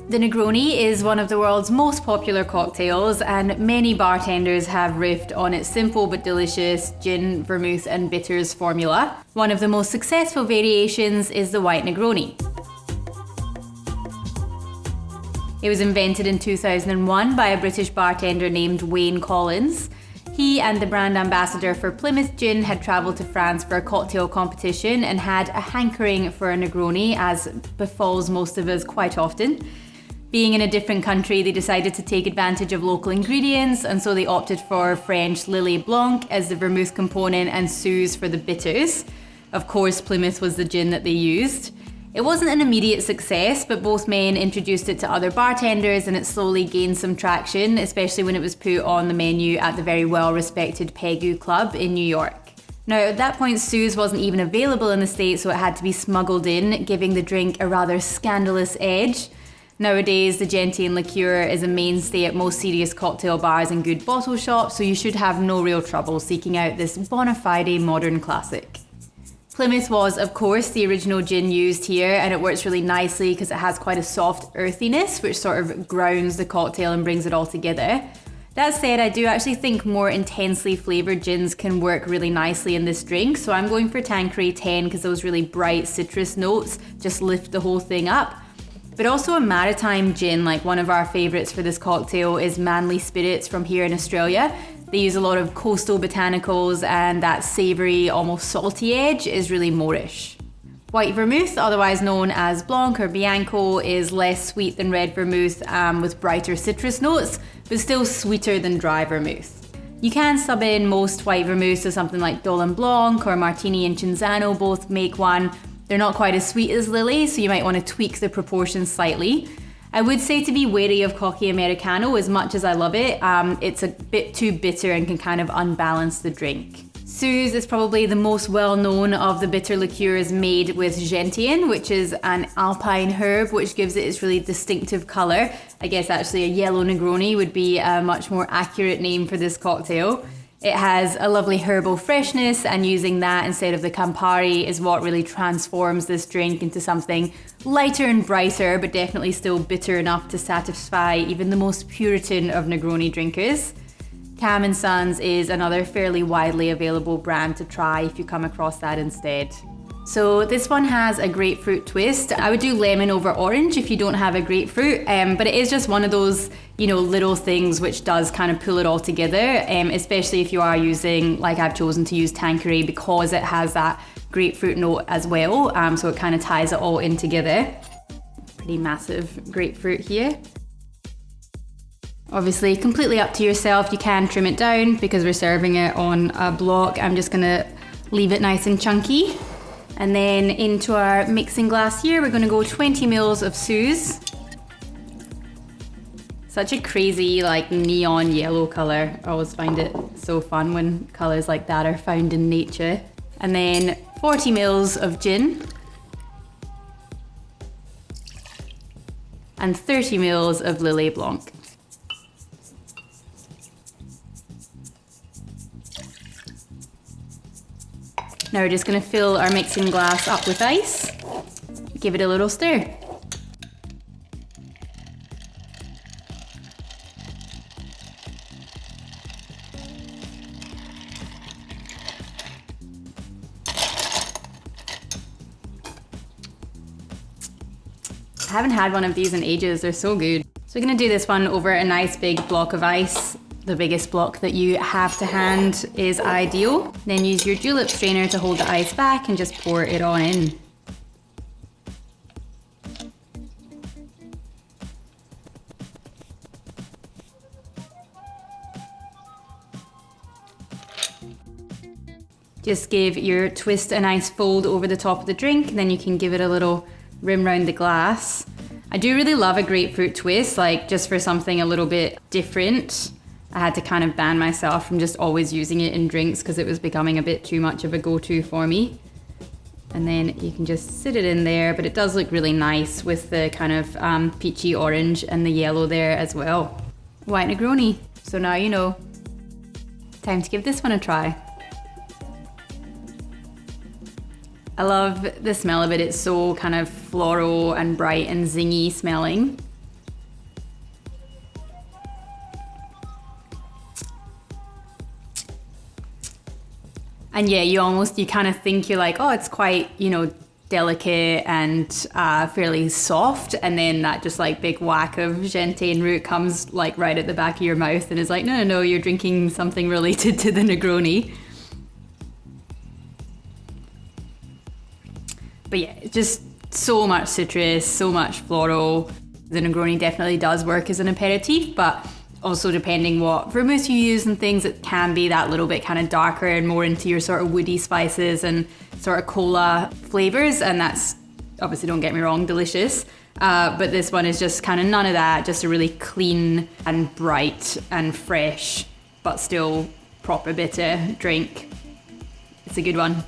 The Negroni is one of the world's most popular cocktails, and many bartenders have riffed on its simple but delicious gin, vermouth and bitters formula. One of the most successful variations is the White Negroni. It was invented in 2001 by a British bartender named Wayne Collins. He and the brand ambassador for Plymouth Gin had travelled to France for a cocktail competition and had a hankering for a Negroni, as befalls most of us quite often. Being in a different country, they decided to take advantage of local ingredients, and so they opted for French lillet blanc as the vermouth component and Suze for the bitters. Of course, Plymouth was the gin that they used. It wasn't an immediate success, but both men introduced it to other bartenders and it slowly gained some traction, especially when it was put on the menu at the very well-respected Pegu Club in New York. Now, at that point, Suze wasn't even available in the States, so it had to be smuggled in, giving the drink a rather scandalous edge. Nowadays, the gentian liqueur is a mainstay at most serious cocktail bars and good bottle shops, so you should have no real trouble seeking out this bona fide modern classic. Plymouth was, of course, the original gin used here, and it works really nicely because it has quite a soft earthiness, which sort of grounds the cocktail and brings it all together. That said, I do actually think more intensely flavoured gins can work really nicely in this drink, so I'm going for Tanqueray 10 because those really bright citrus notes just lift the whole thing up. But also a maritime gin, like one of our favourites for this cocktail is Manly Spirits from here in Australia. They use a lot of coastal botanicals, and that savoury, almost salty edge is really Moorish. White vermouth, otherwise known as blanc or bianco, is less sweet than red vermouth with brighter citrus notes, but still sweeter than dry vermouth. You can sub in most white vermouths to something like Dolin Blanc or Martini and Cinzano, both make one. They're not quite as sweet as lillet, so you might want to tweak the proportions slightly. I would say to be wary of Cocky Americano. As much as I love it, it's a bit too bitter and can kind of unbalance the drink. Suze is probably the most well-known of the bitter liqueurs made with gentian, which is an alpine herb, which gives it its really distinctive colour. I guess actually a yellow Negroni would be a much more accurate name for this cocktail. It has a lovely herbal freshness, and using that instead of the Campari is what really transforms this drink into something lighter and brighter, but definitely still bitter enough to satisfy even the most Puritan of Negroni drinkers. Cam & Sons is another fairly widely available brand to try if you come across that instead. So this one has a grapefruit twist. I would do lemon over orange if you don't have a grapefruit, but it is just one of those, little things which does kind of pull it all together, especially if you are using, like I've chosen to use Tanqueray because it has that grapefruit note as well, so it kind of ties it all in together. Pretty massive grapefruit here. Obviously, completely up to yourself. You can trim it down because we're serving it on a block. I'm just gonna leave it nice and chunky. And then into our mixing glass here, we're gonna go 20 mils of Suze. Such a crazy, neon yellow color. I always find it so fun when colors like that are found in nature. And then 40 mils of gin. And 30 mils of lillet blanc. Now we're just going to fill our mixing glass up with ice, give it a little stir. I haven't had one of these in ages, they're so good. So we're going to do this one over a nice big block of ice. The biggest block that you have to hand is ideal. Then use your julep strainer to hold the ice back and just pour it all in. Just give your twist a nice fold over the top of the drink, and then you can give it a little rim round the glass. I do really love a grapefruit twist, just for something a little bit different. I had to kind of ban myself from just always using it in drinks because it was becoming a bit too much of a go-to for me. And then you can just sit it in there, but it does look really nice with the kind of peachy orange and the yellow there as well. White Negroni. So now you know. Time to give this one a try. I love the smell of it. It's so kind of floral and bright and zingy smelling. And yeah, you kind of think you're like, oh, it's quite, you know, delicate and fairly soft, and then that just like big whack of gentian root comes like right at the back of your mouth and is like, no, you're drinking something related to the Negroni. But yeah, just so much citrus, so much floral. The Negroni definitely does work as an aperitif, but also depending what vermouth you use and things, it can be that little bit kind of darker and more into your sort of woody spices and sort of cola flavors, and that's obviously, don't get me wrong, delicious. But this one is just kind of none of that, just a really clean and bright and fresh, but still proper bitter drink. It's a good one.